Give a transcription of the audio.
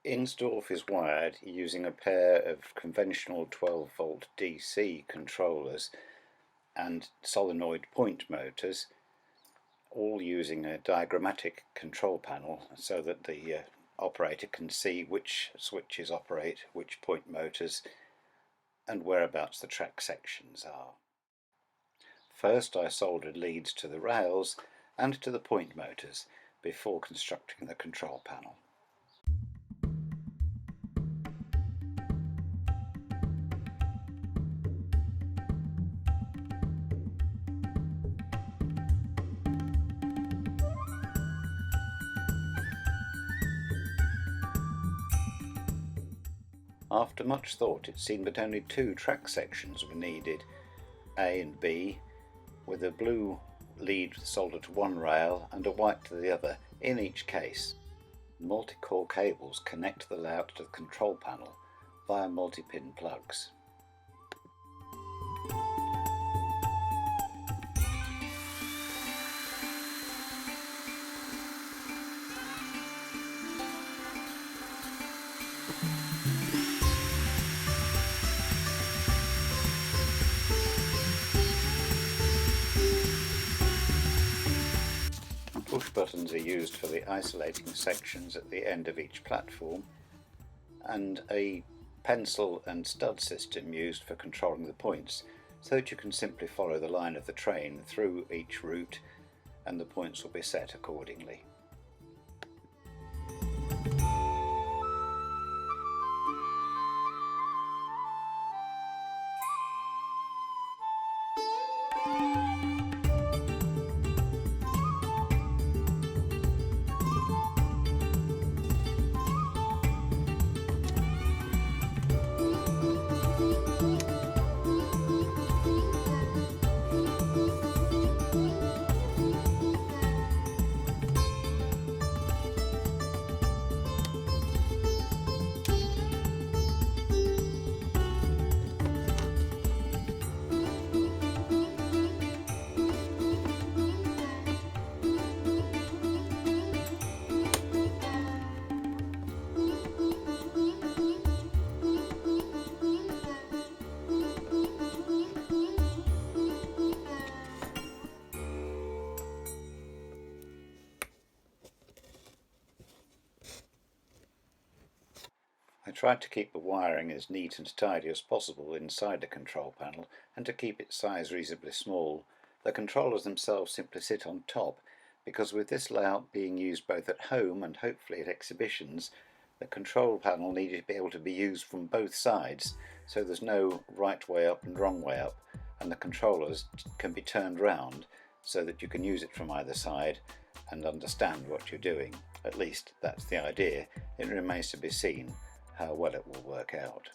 Innsdorf is wired using a pair of conventional 12-volt DC controllers and solenoid point motors, all using a diagrammatic control panel so that the operator can see which switches operate which point motors and whereabouts the track sections are. First I soldered leads to the rails and to the point motors before constructing the control panel. After much thought, it seemed that only two track sections were needed, A and B, with a blue lead soldered to one rail and a white to the other in each case. Multi-core cables connect the layout to the control panel via multi-pin plugs. Push buttons are used for the isolating sections at the end of each platform, and a pencil and stud system used for controlling the points, so that you can simply follow the line of the train through each route and the points will be set accordingly. I tried to keep the wiring as neat and tidy as possible inside the control panel and to keep its size reasonably small. The controllers themselves simply sit on top, because with this layout being used both at home and hopefully at exhibitions, the control panel needed to be able to be used from both sides, so there's no right way up and wrong way up, and the controllers can be turned round so that you can use it from either side and understand what you're doing. At least that's the idea. It remains to be seen how well it will work out.